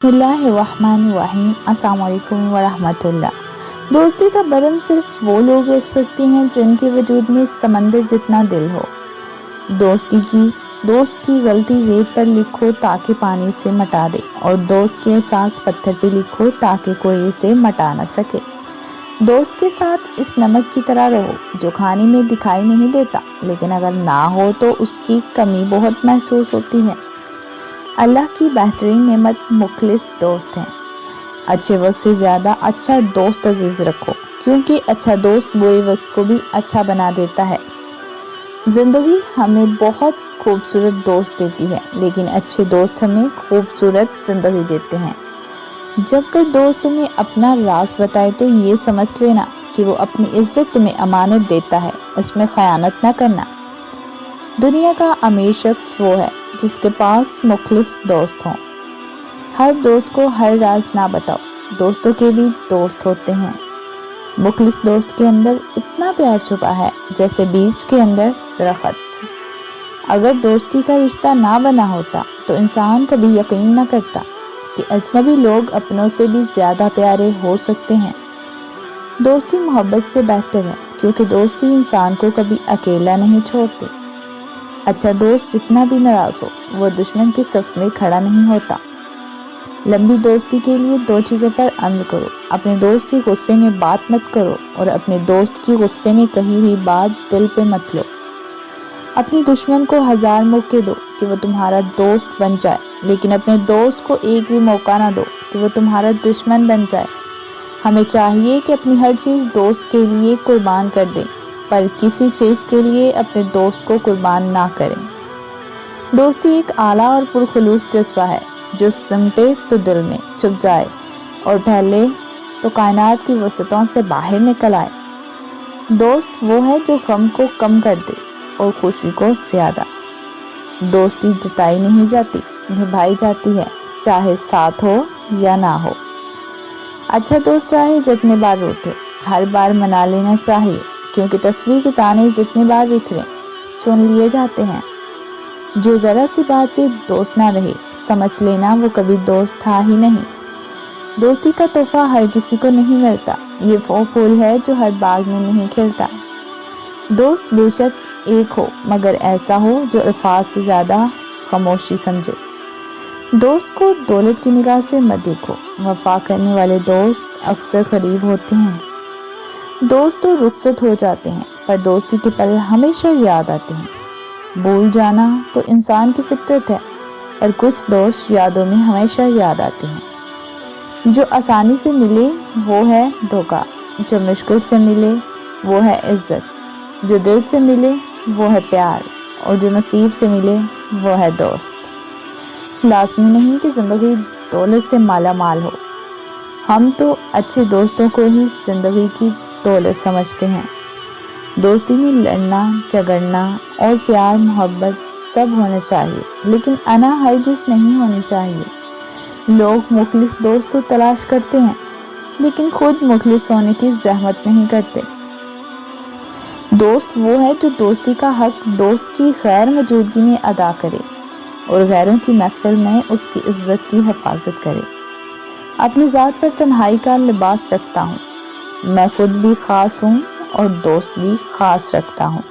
بسم اللہ الرحمن الرحیم۔ السلام علیکم ورحمۃ اللہ۔ دوستی کا برم صرف وہ لوگ رکھ سکتے ہیں جن کے وجود میں سمندر جتنا دل ہو۔ دوست کی غلطی ریت پر لکھو تاکہ پانی اسے مٹا دے، اور دوست کے احساس پتھر پہ لکھو تاکہ کوئی اسے مٹا نہ سکے۔ دوست کے ساتھ اس نمک کی طرح رہو جو کھانے میں دکھائی نہیں دیتا، لیکن اگر نہ ہو تو اس کی کمی بہت محسوس ہوتی ہے۔ اللہ کی بہترین نعمت مخلص دوست ہیں۔ اچھے وقت سے زیادہ اچھا دوست عزیز رکھو، کیونکہ اچھا دوست برے وقت کو بھی اچھا بنا دیتا ہے۔ زندگی ہمیں بہت خوبصورت دوست دیتی ہے، لیکن اچھے دوست ہمیں خوبصورت زندگی دیتے ہیں۔ جب کوئی دوست تمہیں اپنا راز بتائے تو یہ سمجھ لینا کہ وہ اپنی عزت تمہیں امانت دیتا ہے، اس میں خیانت نہ کرنا۔ دنیا کا امیر شخص وہ ہے جس کے پاس مخلص دوست ہوں۔ ہر دوست کو ہر راز نہ بتاؤ، دوستوں کے بھی دوست ہوتے ہیں۔ مخلص دوست کے اندر اتنا پیار چھپا ہے جیسے بیج کے اندر درخت۔ اگر دوستی کا رشتہ نہ بنا ہوتا تو انسان کبھی یقین نہ کرتا کہ اجنبی لوگ اپنوں سے بھی زیادہ پیارے ہو سکتے ہیں۔ دوستی محبت سے بہتر ہے، کیونکہ دوستی انسان کو کبھی اکیلا نہیں چھوڑتی۔ اچھا دوست جتنا بھی ناراض ہو، وہ دشمن کے صف میں کھڑا نہیں ہوتا۔ لمبی دوستی کے لیے 2 چیزوں پر عمل کرو۔ اپنے دوست کی غصے میں بات مت کرو، اور اپنے دوست کی غصے میں کہی ہوئی بات دل پہ مت لو۔ اپنے دشمن کو 1000 موقع دو کہ وہ تمہارا دوست بن جائے، لیکن اپنے دوست کو ایک بھی موقع نہ دو کہ وہ تمہارا دشمن بن جائے۔ ہمیں چاہیے کہ اپنی ہر چیز دوست کے لیے قربان کر دیں، پر کسی چیز کے لیے اپنے دوست کو قربان نہ کریں۔ دوستی ایک اعلیٰ اور پرخلوص جذبہ ہے جو سمٹے تو دل میں چھپ جائے اور پھیلے تو کائنات کی وسعتوں سے باہر نکل آئے۔ دوست وہ ہے جو غم کو کم کر دے اور خوشی کو زیادہ۔ دوستی جتائی نہیں جاتی، نبھائی جاتی ہے، چاہے ساتھ ہو یا نہ ہو۔ اچھا دوست چاہے جتنے بار روٹھے، ہر بار منا لینا چاہیے، کیونکہ تصویر کے تانے جتنی بار بکھریں چن لیے جاتے ہیں۔ جو ذرا سی بات پہ دوست نہ رہے، سمجھ لینا وہ کبھی دوست تھا ہی نہیں۔ دوستی کا تحفہ ہر کسی کو نہیں ملتا، یہ وہ پھول ہے جو ہر باغ میں نہیں کھلتا۔ دوست بے شک ایک ہو، مگر ایسا ہو جو الفاظ سے زیادہ خاموشی سمجھے۔ دوست کو دولت کی نگاہ سے مت دیکھو، وفا کرنے والے دوست اکثر قریب ہوتے ہیں۔ دوست تو رخصت ہو جاتے ہیں، پر دوستی کے پل ہمیشہ یاد آتے ہیں۔ بھول جانا تو انسان کی فطرت ہے، پر کچھ دوست یادوں میں ہمیشہ یاد آتے ہیں۔ جو آسانی سے ملے وہ ہے دھوکہ، جو مشکل سے ملے وہ ہے عزت، جو دل سے ملے وہ ہے پیار، اور جو نصیب سے ملے وہ ہے دوست۔ لازمی نہیں کہ زندگی دولت سے مالا مال ہو، ہم تو اچھے دوستوں کو ہی زندگی کی دولت سمجھتے ہیں۔ دوستی میں لڑنا، جھگڑنا اور پیار محبت سب ہونا چاہیے، لیکن انا ہرگز نہیں ہونی چاہیے۔ لوگ مخلص دوست تو تلاش کرتے ہیں، لیکن خود مخلص ہونے کی زحمت نہیں کرتے۔ دوست وہ ہے جو دوستی کا حق دوست کی غیر موجودگی میں ادا کرے اور غیروں کی محفل میں اس کی عزت کی حفاظت کرے۔ اپنی ذات پر تنہائی کا لباس رکھتا ہوں، میں خود بھی خاص ہوں اور دوست بھی خاص رکھتا ہوں۔